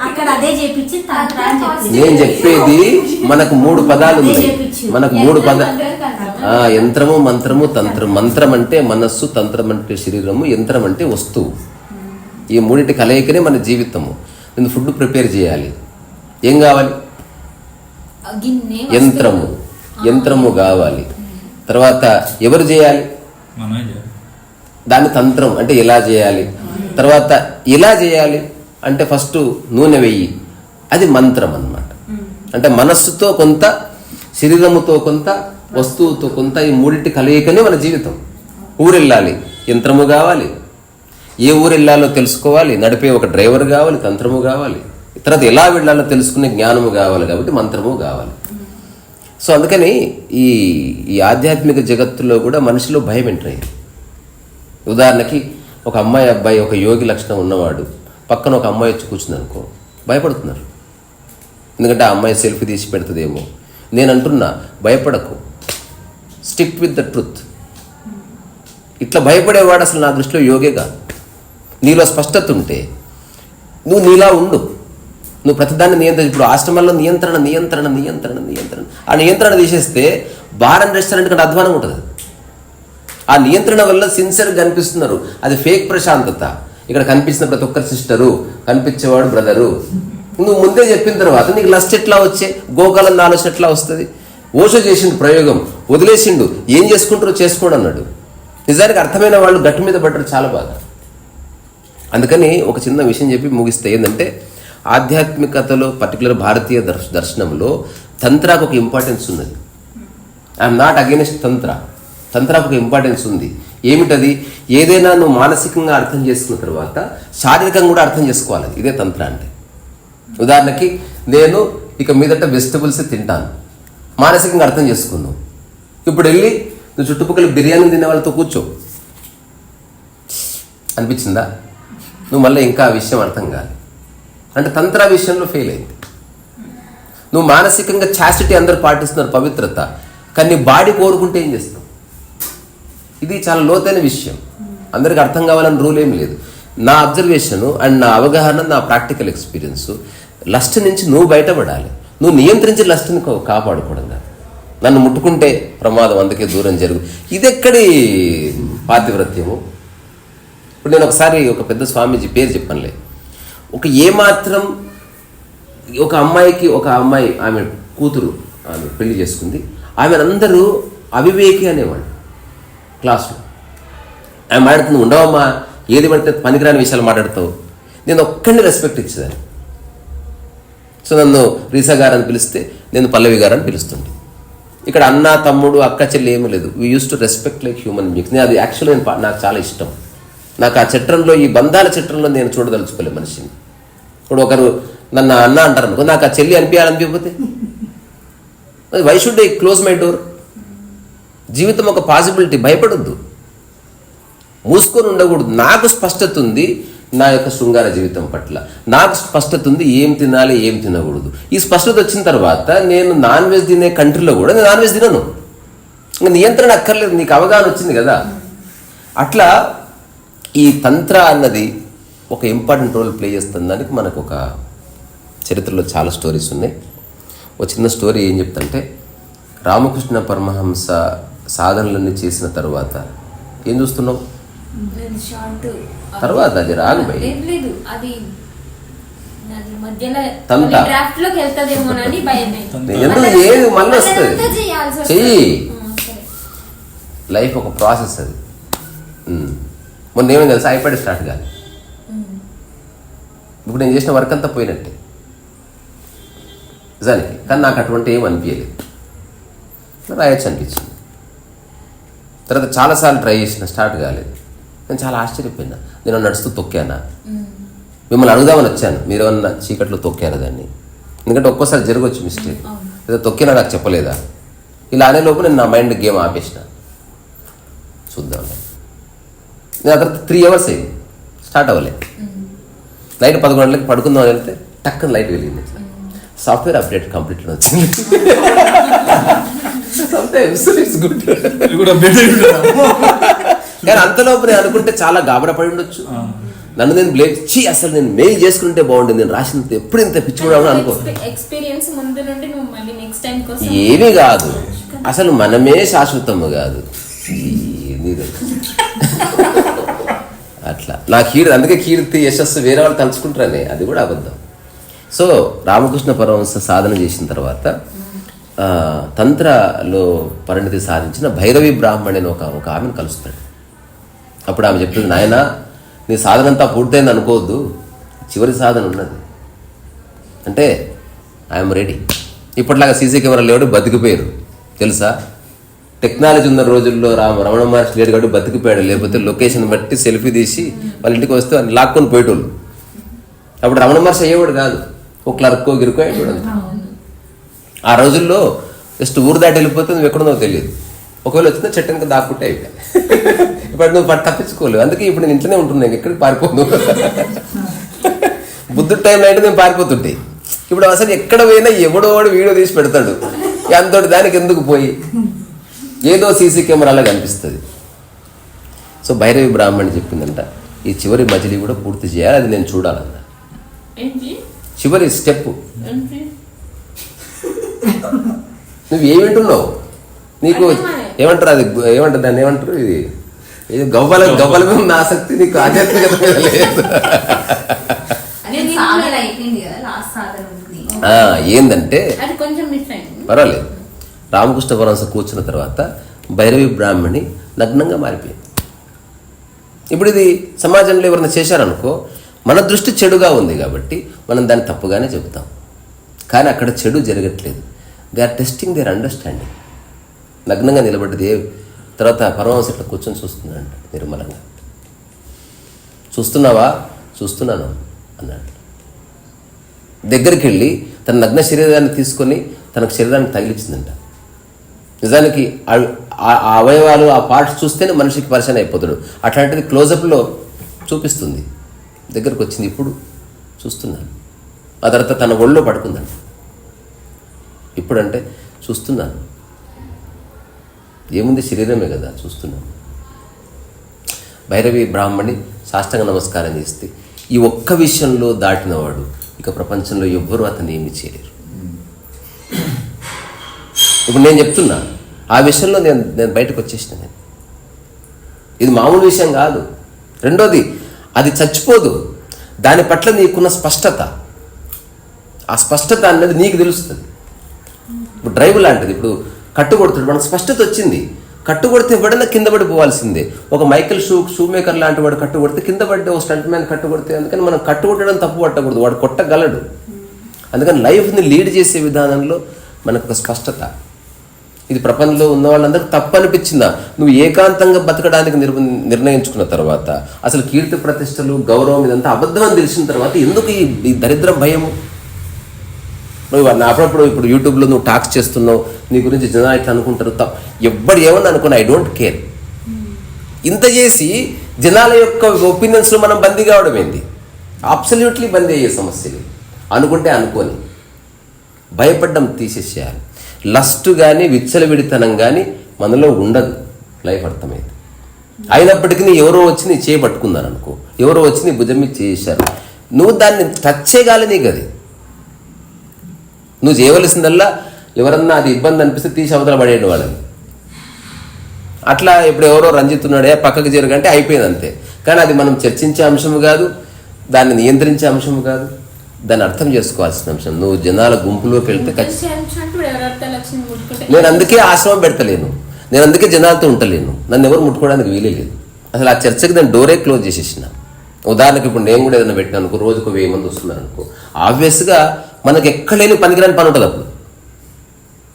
అక్కడ అదే చేపించి నేను చెప్పేది మనకు 3 పదాలు ఉన్నాయి. మనకు 3 పదాలు, యంత్రము, మంత్రము, తంత్రం. మంత్రం అంటే మనస్సు, తంత్రం అంటే శరీరము, యంత్రం అంటే వస్తువు. ఈ మూడింటి కలయికనే మన జీవితము. నేను ఫుడ్ ప్రిపేర్ చేయాలి, ఏం కావాలి? యంత్రము. యంత్రము కావాలి. తర్వాత ఎవరు చేయాలి? దాని తంత్రం అంటే ఎలా చేయాలి. తర్వాత ఎలా చేయాలి అంటే ఫస్ట్ నూనె వెయ్యి, అది మంత్రం అన్నమాట. అంటే మనస్సుతో కొంత, శరీరముతో కొంత, వస్తువుతో కొంత, ఈ మూడింటి కలయికనే మన జీవితం. ఊరెళ్ళాలి, యంత్రము కావాలి. ఏ ఊరు వెళ్ళాలో తెలుసుకోవాలి, నడిపే ఒక డ్రైవర్ కావాలి, తంత్రము కావాలి. తర్వాత ఎలా వెళ్ళాలో తెలుసుకునే జ్ఞానము కావాలి, కాబట్టి మంత్రము కావాలి. సో అందుకని ఈ ఆధ్యాత్మిక జగత్తులో కూడా మనిషిలో భయం ఎంటర్ అయింది. ఉదాహరణకి ఒక అమ్మాయి అబ్బాయి ఒక యోగి లక్షణం ఉన్నవాడు పక్కన ఒక అమ్మాయి వచ్చి కూర్చుంది అనుకో, భయపడుతున్నారు. ఎందుకంటే ఆ అమ్మాయి సెల్ఫీ తీసి పెడుతుందేమో. నేను అంటున్నా, భయపడకు, స్టిక్ విత్ ద ట్రూత్. ఇట్లా భయపడేవాడు అసలు నా దృష్టిలో యోగే కాదు. నీలో స్పష్టత ఉంటే నువ్వు నీలా ఉండు. నువ్వు ప్రతిదాన్ని నియంత్రణ. ఇప్పుడు ఆశ్రమంలో నియంత్రణ నియంత్రణ నియంత్రణ నియంత్రణ, ఆ నియంత్రణ తీసేస్తే బార్ అండ్ రెస్టారెంట్ కంటే అధ్వానం ఉంటుంది. ఆ నియంత్రణ వల్ల సిన్సియర్గా కనిపిస్తున్నారు, అది ఫేక్ ప్రశాంతత. ఇక్కడ కనిపిస్తున్న ప్రతి ఒక్కరి సిస్టరు, కనిపించేవాడు బ్రదరు. నువ్వు ముందే చెప్పిన తర్వాత నీకు లస్ట్ ఎట్లా వచ్చే, గోకాలం ఆలోచన ఎట్లా వస్తుంది? ఓషో చేసిండు ప్రయోగం, వదిలేసిండు, ఏం చేసుకుంటారో చేసుకోండి అన్నాడు. నిజానికి అర్థమైన వాళ్ళు గట్టు మీద పడ్డారు చాలా బాగా. అందుకని ఒక చిన్న విషయం చెప్పి ముగిస్తే ఏంటంటే, ఆధ్యాత్మికతలో పర్టికులర్ భారతీయ దర్శనంలో తంత్రాకు ఒక ఇంపార్టెన్స్ ఉన్నది. ఐఎమ్ నాట్ అగెనిస్ట్ తంత్రాకు ఒక ఇంపార్టెన్స్ ఉంది. ఏమిటది? ఏదైనా నువ్వు మానసికంగా అర్థం చేసుకున్న తర్వాత శారీరకంగా కూడా అర్థం చేసుకోవాలి. ఇదే తంత్ర అంటే. ఉదాహరణకి నేను ఇక మీదట వెజిటబుల్స్ తింటాను, మానసికంగా అర్థం చేసుకున్నావు. ఇప్పుడు వెళ్ళి నువ్వు చుట్టుపక్కల బిర్యానీ తినే వాళ్ళతో కూర్చో, అనిపించిందా? నువ్వు మళ్ళీ ఇంకా ఆ విషయం అర్థం కాదు. అంటే తంత్ర విషయంలో ఫెయిల్ అయింది. నువ్వు మానసికంగా చాసిటీ అందరూ పాటిస్తున్నారు, పవిత్రత, కానీ బాడీ కోరుకుంటే ఏం చేస్తావు? ఇది చాలా లోతైన విషయం. అందరికి అర్థం కావాలని రూల్ ఏం లేదు. నా అబ్జర్వేషను అండ్ నా అవగాహన, నా ప్రాక్టికల్ ఎక్స్పీరియన్స్, లస్ట్ నుంచి నువ్వు బయటపడాలి. నువ్వు నియంత్రించి లస్ట్ని కాపాడుకోవడం కాదు. నన్ను ముట్టుకుంటే ప్రమాదం, అందుకే దూరం జరుగు. ఇది ఎక్కడి పాతివ్రత్యము? ఇప్పుడు నేను ఒకసారి ఒక పెద్ద స్వామీజీ పేరు చెప్పనులే, ఏమాత్రం ఒక అమ్మాయి ఆమె కూతురు ఆమె పెళ్లి చేసుకుంది. ఆమెనందరూ అవివేకి అనేవాళ్ళు క్లాసులో. ఆమె మాట్లాడుతుంది, ఉండవమ్మా, ఏది పడితే పనికిరాని విషయాలు మాట్లాడతావు. నేను ఒక్కడిని రెస్పెక్ట్ ఇచ్చేదాన్ని. సో నన్ను రీసా గారు అని పిలిస్తే నేను పల్లవి గారు అని పిలుస్తుండే. ఇక్కడ అన్న, తమ్ముడు, అక్క, చెల్లి ఏమీ లేదు. We use to respect like human beings. అది యాక్చువల్గా నాకు చాలా ఇష్టం. నాకు ఆ చట్టంలో, ఈ బంధాల చట్టంలో నేను చూడదలుచుకోలే మనిషిని. ఇప్పుడు ఒకరు నన్ను అన్న అంటారు అనుకో, నాకు ఆ చెల్లి అనిపించకపోతే why should I close my door? జీవితం ఒక పాసిబిలిటీ, భయపడొద్దు, మూసుకొని ఉండకూడదు. నాకు స్పష్టత ఉంది నా యొక్క శృంగార జీవితం పట్ల, నాకు స్పష్టత ఉంది ఏం తినాలి ఏం తినకూడదు. ఈ స్పష్టత వచ్చిన తర్వాత నేను నాన్ వెజ్ తినే కంట్రీలో కూడా నేను నాన్ వెజ్ తినను. ఇంకా నియంత్రణ అక్కర్లేదు, నీకు అవగాహన వచ్చింది కదా. అట్లా ఈ తంత్ర అన్నది ఒక ఇంపార్టెంట్ రోల్ ప్లే చేస్తుంది. దానికి మనకు ఒక చరిత్రలో చాలా స్టోరీస్ ఉన్నాయి. ఒక చిన్న స్టోరీ ఏం చెప్తుంటే, రామకృష్ణ పరమహంస సాధనలన్నీ చేసిన తర్వాత ఏం చూస్తున్నావు? తర్వాత అది రాగు భయ్, ఎందుకు ఏది మళ్ళీ వస్తుంది, చెయ్యి. లైఫ్ ఒక ప్రాసెస్ అది. మొన్న ఏమైంది తెలుసా? ఐప్యాడ్ స్టార్ట్ కాదు. ఇప్పుడు నేను చేసిన వర్క్ అంతా పోయినట్టే నిజానికి. కానీ నాకు అటువంటి ఏం అనిపించలేదు, రాయొచ్చు అనిపించింది. తర్వాత చాలాసార్లు ట్రై చేసిన, స్టార్ట్ కాలేదు. నేను చాలా ఆశ్చర్యపోయినా. నేను నడుస్తూ తొక్కానా? మిమ్మల్ని అడుగుదామని వచ్చాను, మీరు ఏమన్నా చీకట్లో తొక్కారా దాన్ని? ఎందుకంటే ఒక్కోసారి జరగవచ్చు మిస్టేక్. లేదా తొక్కినా నాకు చెప్పలేదా? ఇలా అనే లోపు నేను నా మైండ్ గేమ్ ఆపేసిన, చూద్దాం. నేను అక్కడ 3 hours అయింది, స్టార్ట్ అవ్వలేదు. నైట్ 11 గంటలకి పడుకుందాం వెళ్తే టక్కన లైట్ వెలిగింది. సాఫ్ట్వేర్ అప్డేట్ కంప్లీట్ వచ్చింది. కానీ అంతలోపు నేను అనుకుంటే చాలా గాబరా పడి ఉండొచ్చు, నన్ను నేను బ్లేమ్ అసలు నేను మెయిల్ చేసుకుంటే బాగుండేది, నేను రాసినంత ఎప్పుడు ఇంత పిచ్చిపోవడం అనుకో. ఏమీ కాదు, అసలు మనమే శాశ్వతము కాదు. అట్లా నా అందుకే కీర్తి యశస్సు వేరే వాళ్ళు తలుచుకుంటారని, అది కూడా అబద్ధం. సో రామకృష్ణ పరమహంస సాధన చేసిన తర్వాత తంత్రలో పరిణతి సాధించిన భైరవి బ్రాహ్మణి అని ఒక ఆమెను కలుస్తాడు. అప్పుడు ఆమె చెప్తుంది, నాయన నీ సాధన అంతా పూర్తయింది అనుకోవద్దు, చివరి సాధన ఉన్నది అంటే ఐఎమ్ రెడీ. ఇప్పటిలాగా సీసీ కెమెరా లేడు, బతికిపోయారు తెలుసా. టెక్నాలజీ ఉన్న రోజుల్లో రమణ మహర్షి లేడు కాబట్టి బతికిపోయాడు, లేకపోతే లొకేషన్ బట్టి సెల్ఫీ తీసి వాళ్ళ ఇంటికి వస్తే వాళ్ళు లాక్కొని పోయేటోళ్ళు. అప్పుడు రమణ మహర్షి అయ్యేవాడు కాదు, ఒక క్లర్కో గిరుకో అయ్యేవాడు. ఆ రోజుల్లో జస్ట్ ఊరు దాటి వెళ్ళిపోతే నువ్వు ఎక్కడుందో తెలియదు, ఒకవేళ వచ్చినా చెట్టు ఇంకా దాక్కుంటే అయిపోయాయి. ఇప్పుడు నువ్వు తప్పించుకోలేవు, అందుకే ఇప్పుడు నేను ఇంట్లోనే ఉంటున్నాను, ఎక్కడికి పారిపోదు. బుద్ధుడు టైంలో అయితే నేను పారిపోతుంటే, ఇప్పుడు అసలు ఎక్కడ పోయినా ఎవడో వాడు వీడియో తీసి పెడతాడు, అంతటి దానికి ఎందుకు పోయి ఏదో సీసీ కెమెరాలో కనిపిస్తుంది. సో భైరవి బ్రాహ్మణి చెప్పిందంట, ఈ చివరి మజిలీ కూడా పూర్తి చేయాలి, అది నేను చూడాలన్న. చివరి స్టెప్ నువ్వు ఏమి వింటున్నావు, నీకు ఏమంటారు, అది ఏమంటారు, దాన్ని ఏమంటారు, ఇది గవ్వల మీద ఉన్న ఆసక్తి నీకు ఆధ్యాత్మికత మీద లేదు. ఏందంటే పర్వాలేదు, రామకృష్ణ పరమహంస కూర్చున్న తర్వాత భైరవి బ్రాహ్మణి నగ్నంగా మారిపోయింది. ఇప్పుడు ఇది సమాజంలో ఎవరైనా చేశారనుకో, మన దృష్టి చెడుగా ఉంది కాబట్టి మనం దాన్ని తప్పుగానే చెబుతాం, కానీ అక్కడ చెడు జరగట్లేదు. They are testing there understanding. నగ్నంగా నిలబడ్డది. తర్వాత పరమహంస ఇట్లా కూర్చొని చూస్తున్నాడు నిర్మలంగా. చూస్తున్నావా? చూస్తున్నాను అన్నాడు. దగ్గరికి వెళ్ళి తన నగ్న శరీరాన్ని తీసుకొని తనకు శరీరానికి తగిలించిందంట. నిజానికి ఆ అవయవాలు, ఆ పార్ట్స్ చూస్తేనే మనిషికి పరిచయం అయిపోతాడు. అట్లాంటిది క్లోజప్లో చూపిస్తుంది. దగ్గరకు వచ్చింది, ఇప్పుడు చూస్తున్నాను. ఆ తర్వాత తన ఒళ్ళో పడుకుందంట. ఇప్పుడంటే చూస్తున్నాను, ఏముంది శరీరమే కదా, చూస్తున్నాను. భైరవి బ్రాహ్మణి సాష్టాంగ నమస్కారం చేస్తే ఈ ఒక్క విషయంలో దాటినవాడు ఇక ప్రపంచంలో ఎవ్వరూ అతన్ని ఏమి చేయలేరు. ఇప్పుడు నేను చెప్తున్నా, ఆ విషయంలో నేను బయటకు వచ్చేసిన. నేను ఇది మామూలు విషయం కాదు. రెండోది, అది చచ్చిపోదు. దాని పట్ల నీకున్న స్పష్టత, ఆ స్పష్టత అన్నది నీకు తెలుస్తుంది. ఇప్పుడు డ్రైవ్ లాంటిది, ఇప్పుడు కట్టు కొడుతాడు, మనకు స్పష్టత వచ్చింది. కట్టు కొడితే ఎవడన్నా కింద పడిపోవాల్సిందే. ఒక మైకేల్ షూ మేకర్ లాంటి వాడు కట్టు కొడితే కింద పడ్డే, ఒక స్టంట్ మ్యాన్ కట్టు కొడితే. అందుకని మనం కట్టు కొట్టడం తప్పు పట్టకూడదు, వాడు కొట్టగలడు. అందుకని లైఫ్ని లీడ్ చేసే విధానంలో మనకు ఒక స్పష్టత. ఇది ప్రపంచంలో ఉన్న వాళ్ళందరికీ తప్పు అనిపించిందా? నువ్వు ఏకాంతంగా బతకడానికి నిర్ణయించుకున్న తర్వాత, అసలు కీర్తి ప్రతిష్టలు, గౌరవం ఇదంతా అబద్ధం అని తెలిసిన తర్వాత ఎందుకు ఈ దరిద్రం, భయము? నువ్వు అప్పుడప్పుడు ఇప్పుడు యూట్యూబ్లో నువ్వు టాక్స్ చేస్తున్నావు, నీ గురించి జనాలు ఇట్లా అనుకుంటారు, ఎవ్వడు ఏమన్నా అనుకున్నా, ఐ డోంట్ కేర్. ఇంత చేసి జనాల యొక్క ఒపీనియన్స్లో మనం బందీ కావడం ఏంది? అబ్సల్యూట్లీ బందీ అయ్యే సమస్యలు. అనుకుంటే అనుకోని భయపడ్డం తీసేసేయాలి. లస్ట్ కానీ విచ్చలవిడితనం కానీ మనలో ఉండదు. లైఫ్ అర్థమైంది. అయినప్పటికీ ఎవరో వచ్చి నీ చేయి పట్టుకున్నాను అనుకో, ఎవరో వచ్చి నీ భుజం మీద చేశారు, నువ్వు దాన్ని టచ్ చేయగాలి. నీకు అది నువ్వు చేయవలసిందల్లా, ఎవరన్నా అది ఇబ్బంది అనిపిస్తే తీసి అవతల పడేయండి వాళ్ళని. అట్లా ఇప్పుడు ఎవరో రంజితున్నాడే పక్కకు జరగంటే అయిపోయింది అంతే. కానీ అది మనం చర్చించే అంశము కాదు, దాన్ని నియంత్రించే అంశము కాదు, దాన్ని అర్థం చేసుకోవాల్సిన అంశం. నువ్వు జనాల గుంపులోకి వెళ్తే నేను అందుకే ఆశ్రమం పెడతలేను, నేను అందుకే జనాలతో ఉండలేను, నన్ను ఎవరు ముట్టుకోవడానికి వీలేదు. అసలు ఆ చర్చకి నేను డోరే క్లోజ్ చేసేసిన. ఉదాహరణకు ఇప్పుడు నేను కూడా ఏదైనా పెట్టినా అనుకో, రోజుకు 1000 మంది వస్తున్నారు అనుకో, ఆబ్వియస్గా మనకు ఎక్కడలేని పనికిరాని పని ఉంటుంది. అప్పుడు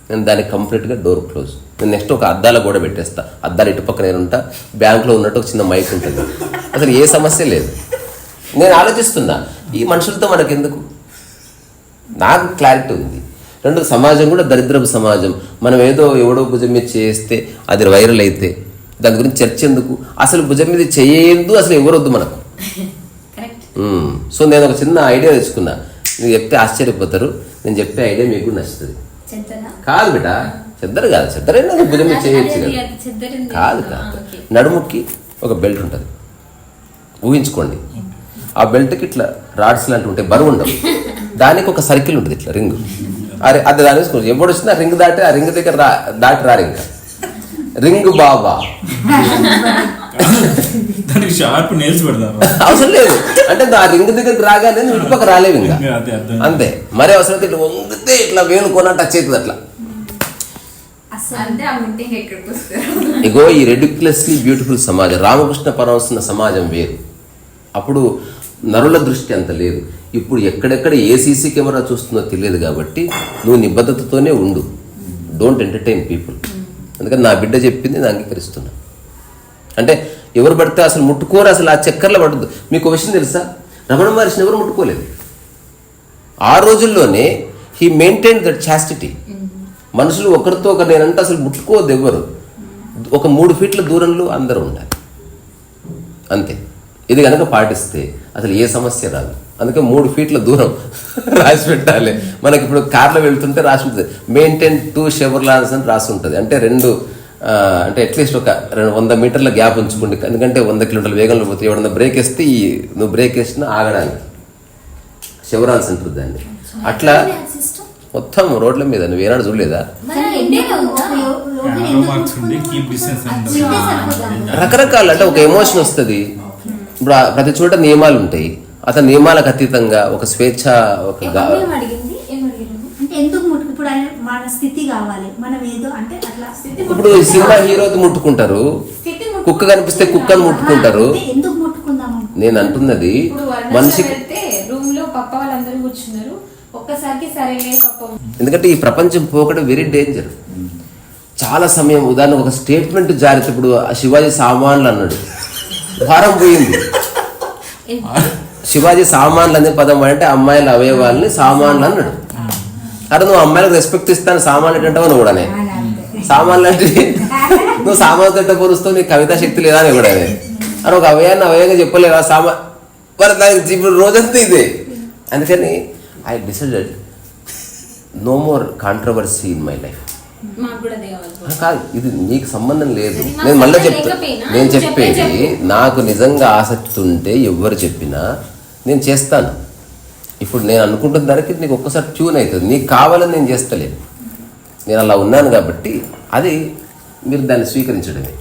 నేను దానికి కంప్లీట్గా డోర్ క్లోజ్. నేను నెక్స్ట్ ఒక అద్దాల గోడ పెట్టేస్తా. అద్దాలు ఇటు పక్క నేను ఉంటా, బ్యాంకులో ఉన్నట్టు ఒక చిన్న మైక్ ఉంటుంది. అసలు ఏ సమస్య లేదు. నేను ఆలోచిస్తున్నా, ఈ మనుషులతో మనకెందుకు? నాకు క్లారిటీ ఉంది. రెండు, సమాజం కూడా దరిద్రపు సమాజం. మనం ఏదో ఎవడో భుజం మీద చేస్తే అది వైరల్ అయితే దాని గురించి చర్చ ఎందుకు? అసలు భుజం మీద చేయదు, అసలు ఎవరొద్దు మనకు. సో నేను ఒక చిన్న ఐడియా తెచ్చుకున్నా. నువ్వు చెప్తే ఆశ్చర్యపోతారు, నేను చెప్పే ఐడియా మీకు నచ్చుతుంది. కాదు బిడ్డ, చెద్దరు కాదు, చెద్దరైనా భుజం మీద చేయొచ్చు కదా. కాదు కాదు, నడుముకి ఒక బెల్ట్ ఉంటుంది. ఊహించుకోండి, ఆ బెల్ట్కి ఇట్లా రాడ్స్ లాంటివి ఉంటాయి, బరువు ఉండవు. దానికి ఒక సర్కిల్ ఉంటుంది ఇట్లా రింగ్. అరే అది దాని వేసుకోవచ్చు. ఎప్పుడు వచ్చినా రింగ్ దాటి ఆ రింగ్ దగ్గర దాటి రారు ఇంకా. రింగ్ బాబా షార్ప్ నేల్స్ పెడతారు, అవసరం లేదు. అంటే ఆ రింగ్ దగ్గరికి రాగానే ఇటుపక్క రాలేవు ఇంకా, అంతే. మరి అవసరం ఇట్లా వంగితే ఇట్లా వేలు కొన టచ్ అవుతుంది అట్లా. ఇగో ఈ రెడిక్యులస్లీ బ్యూటిఫుల్ సమాజం, రామకృష్ణ పరమహంస సమాజం వేరు. అప్పుడు నరుల దృష్టి అంత లేదు. ఇప్పుడు ఎక్కడెక్కడ ఏ సీసీ కెమెరా చూస్తుందో తెలియదు కాబట్టి నువ్వు నిబద్ధతతోనే ఉండు. Don't entertain people. అందుకని నా బిడ్డ చెప్పింది నేను అంగీకరిస్తున్నా. అంటే ఎవరు పడితే అసలు ముట్టుకోరు, అసలు ఆ చక్కర్లో పడద్దు. మీకు విషయం తెలుసా, రమణ మహర్షిని ఎవరు ముట్టుకోలేదు. ఆ రోజుల్లోనే హీ మెయింటైన్ దట్ చాస్టిటీ. మనుషులు ఒకరితో ఒకరు నేనంటే అసలు ముట్టుకోవద్దు ఎవరు. ఒక 3 ఫీట్ల దూరంలో అందరూ ఉండాలి, అంతే. ఇది కనుక పాటిస్తే అసలు ఏ సమస్య రాదు. అందుకే 3 ఫీట్ల దూరం రాసి పెట్టాలి. మనకి ఇప్పుడు కార్లో వెళ్తుంటే రాసి ఉంటుంది మెయింటైన్ 2 షెవర్లాన్స్ అని రాసి ఉంటుంది. అంటే 2 అంటే అట్లీస్ట్ ఒక 100 మీటర్ల గ్యాప్ ఉంచుకోండి. ఎందుకంటే 100 కిలోమీటర్ల వేగంలో పోతే ఎవడన్నా బ్రేక్ వేస్తే నువ్వు బ్రేక్ వేసినా ఆగడానికి షెవరాన్స్ ఉంటుంది దాన్ని. అట్లా మొత్తం రోడ్ల మీద నువ్వు ఏనాడు చూడలేదా? రకరకాల అంటే ఒక ఎమోషన్ వస్తుంది. ఇప్పుడు ప్రతి చోట నియమాలు ఉంటాయి. అతని నియమాలకు అతీతంగా ఒక స్వేచ్ఛ, ఒక ఇప్పుడు సినిమా హీరోతో ముట్టుకుంటారు, కుక్క కనిపిస్తే కుక్కను ముట్టుకుంటారు. నేను అంటున్నది మనిషికి, ఎందుకంటే ఈ ప్రపంచం పోకడం వెరీ డేంజర్. చాలా సమయం ఉదాహరణకు ఒక స్టేట్మెంట్ జారీ, ఇప్పుడు శివాజీ సామాన్లు అన్నాడు, భారం పోయింది. శివాజీ సామాన్లు అనే పదం అంటే అమ్మాయిల అవయవాల్ని సామాన్లు అన్నాడు. అరే నువ్వు అమ్మాయిలకు రెస్పెక్ట్ ఇస్తాను, సామాన్లు ఏంటంటావు నువ్వు కూడా. సామాన్లు అంటే నువ్వు సామాన్లు తింట పోలుస్తావు, నీకు కవితా శక్తి లేదా అని కూడా. అని ఒక అవయాన్ని అవయంగా చెప్పలేవా మరి దానికి ఇప్పుడు రోజంతా ఇదే. అందుకని I decided no more controversy in my life. కాదు, ఇది నీకు సంబంధం లేదు. నేను మళ్ళీ నేను చెప్పేది నాకు నిజంగా ఆసక్తి ఉంటే ఎవరు చెప్పినా నేను చేస్తాను. ఇప్పుడు నేను అనుకుంటున్న దానికి నీకు ఒక్కసారి ట్యూన్ అవుతుంది. నీకు కావాలని నేను చేస్తలేను, నేను అలా ఉన్నాను కాబట్టి అది మీరు దాన్ని స్వీకరించడమే.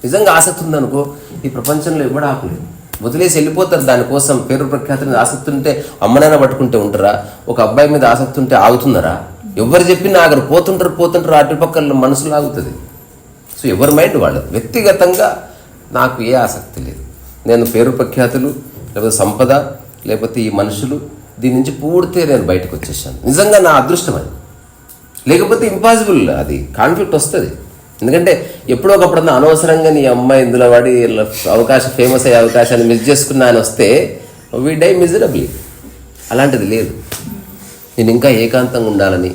నిజంగా ఆసక్తి ఉందనుకో, ఈ ప్రపంచంలో ఎవడు ఆపలేదు, వదిలేసి వెళ్ళిపోతారు. దానికోసం పేరు ప్రఖ్యాతి మీద ఆసక్తి ఉంటే అమ్మనైనా పట్టుకుంటే ఉంటారా? ఒక అబ్బాయి మీద ఆసక్తి ఉంటే ఆగుతున్నారా? ఎవరు చెప్పినా ఆగరు, పోతుంటారు అటుపక్కల మనసులో ఆగుతుంది. సో ఎవరి మైండ్ వాళ్ళు. వ్యక్తిగతంగా నాకు ఏ ఆసక్తి లేదు. నేను పేరు ప్రఖ్యాతులు, లేకపోతే సంపద, లేకపోతే ఈ మనుషులు, దీని నుంచి పూర్తిగా నేను బయటకు వచ్చేసాను. నిజంగా నా అదృష్టం అది. లేకపోతే ఇంపాసిబుల్, అది కాన్ఫ్లిక్ట్ వస్తుంది. ఎందుకంటే ఎప్పుడో ఒకప్పుడన్నా అనవసరంగా నీ అమ్మాయి ఇందులో వాడి అవకాశం, ఫేమస్ అయ్యే అవకాశాన్ని మిస్ చేసుకున్నా అని వస్తే వీ డై మిజరబ్లీ. అలాంటిది లేదు. నేను ఇంకా ఏకాంతంగా ఉండాలని,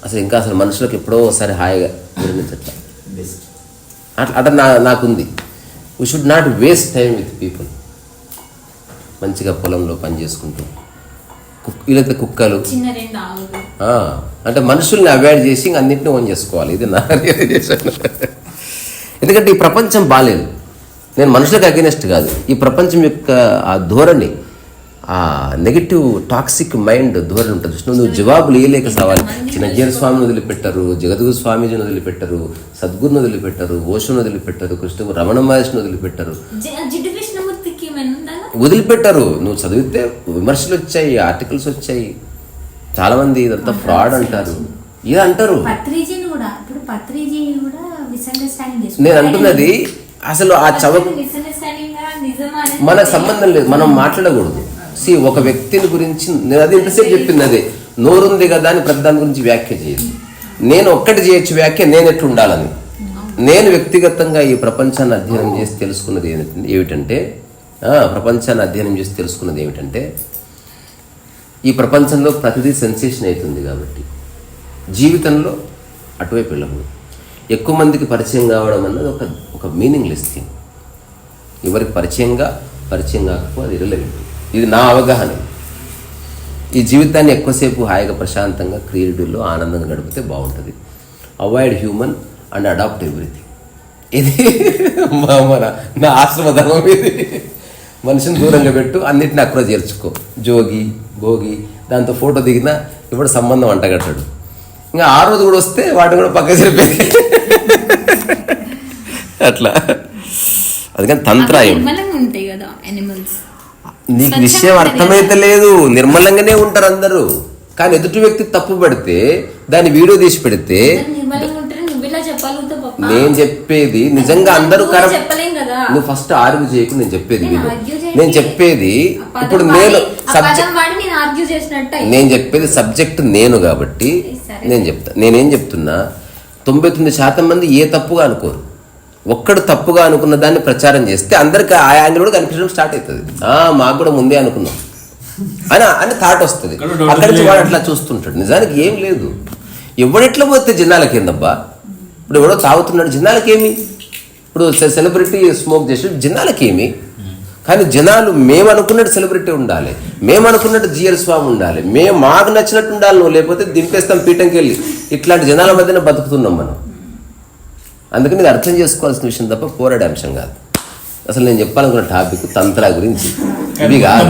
అసలు మనుషులకు ఎప్పుడో ఒకసారి హాయిగా నిర్మించట్లా అట్లా నాకుంది. We should not waste time with people. మంచిగా పొలంలో పని చేసుకుంటూ, వీళ్ళైతే కుక్కలు అంటే మనుషుల్ని అవాయిడ్ చేసి అన్నింటినీ ఓన్ చేసుకోవాలి. ఇది నా రియలైజేషన్. ఎందుకంటే ఈ ప్రపంచం బాలేదు. నేను మనుషులకు అగెనిస్ట్ కాదు. ఈ ప్రపంచం యొక్క ఆ ధోరణి, ఆ నెగిటివ్ టాక్సిక్ మైండ్ ధోరణి ఉంటుంది. నువ్వు జవాబులు ఇవ్వలేక సావాలి. చిన్నజీర స్వామిని వదిలిపెట్టరు, జగద్గురు స్వామీజీని వదిలిపెట్టరు, సద్గురుని వదిలిపెట్టరు, ఓషోని వదిలిపెట్టరు, కృష్ణ రమణ మహర్షిని వదిలిపెట్టరు, వదిలిపెట్టరు. నువ్వు చదివితే విమర్శలు వచ్చాయి, ఆర్టికల్స్ వచ్చాయి. చాలా మంది ఇదంతా ఫ్రాడ్ అంటారు, ఇది అంటారు. నేను అంటున్నది అసలు ఆ మనకు సంబంధం లేదు, మనం మాట్లాడకూడదు. ఒక వ్యక్తిని గురించి నేను అది ఇంతసేపు చెప్పింది అదే. నోరుంది కదా అని ప్రతి దాని గురించి వ్యాఖ్య చేయదు. నేను ఒక్కటి చేయొచ్చు వ్యాఖ్య, నేను ఎట్లా ఉండాలని. నేను వ్యక్తిగతంగా ఈ ప్రపంచాన్ని అధ్యయనం చేసి తెలుసుకున్నది ఏమిటంటే ఈ ప్రపంచంలో ప్రతిదీ సెన్సేషన్ అవుతుంది కాబట్టి జీవితంలో అటువైపు వెళ్ళకూడదు. ఎక్కువ మందికి పరిచయం కావడం అన్నది ఒక మీనింగ్లెస్ థింగ్. ఎవరికి పరిచయం కాకపోతే అది ఇర్రెలెవెంట్. ఇది నా అవగాహన. ఈ జీవితాన్ని ఎక్కువసేపు హాయిగా ప్రశాంతంగా క్రియేటివ్లో ఆనందంగా గడిపితే బాగుంటుంది. Avoid human and adapt everything. ఇది నా ఆశ్రమ ధర్మం. ఇది మనిషిని దూరంగా పెట్టు, అన్నిటిని అక్కడ చేర్చుకో. జోగి భోగి దాంతో ఫోటో దిగినా ఇప్పుడు సంబంధం అంటగట్టాడు. ఇంకా ఆ రోజు కూడా వస్తే వాటిని కూడా పక్క జరిపేది అట్లా. అందుకని తంత్రాయం. నీకు విషయం అర్థమైతే లేదు, నిర్మలంగానే ఉంటారు అందరూ. కానీ ఎదుటి వ్యక్తి తప్పు పడితే దాన్ని వీడియో తీసి పెడితే నేను చెప్పేది నిజంగా అందరూ కరెక్ట్. నువ్వు ఫస్ట్ ఆర్గ్యూ చేయకు, నేను చెప్పేది విను. నేను చెప్పేది ఇప్పుడు నేను చెప్పేది సబ్జెక్ట్ నేను కాబట్టి నేను చెప్తా. నేనేం చెప్తున్నా, 99% మంది ఏ తప్పుగా అనుకోరు. ఒక్కడు తప్పుగా అనుకున్న దాన్ని ప్రచారం చేస్తే అందరికి ఆ యాంగిల్ కూడా కనిపించడం స్టార్ట్ అవుతుంది. మాకు కూడా ముందే అనుకున్నాం అని థాట్ వస్తుంది. అక్కడి నుంచి వాడు అట్లా చూస్తుంటాడు. నిజానికి ఏం లేదు. ఎవడెట్లా పోతే జనాలకి ఏందబ్బా? ఇప్పుడు ఎవడో తాగుతున్నాడు, జనాలకేమి? ఇప్పుడు సెలబ్రిటీ స్మోక్ చేసి జనాలకేమి? కానీ జనాలు మేము అనుకున్నట్టు సెలబ్రిటీ ఉండాలి, మేము అనుకున్నట్టు జిఎల్ స్వామి ఉండాలి, మాకు నచ్చినట్టు ఉండాలి. నువ్వు లేకపోతే దింపేస్తాం పీఠంకి వెళ్ళి. ఇట్లాంటి జనాల మధ్యన బతుకుతున్నాం మనం. అందుకని ఇది అర్థం చేసుకోవాల్సిన విషయం తప్ప పోరాడే అంశం కాదు. అసలు నేను చెప్పాలనుకున్న టాపిక్ తంత్ర గురించి. ఇవి కాదు.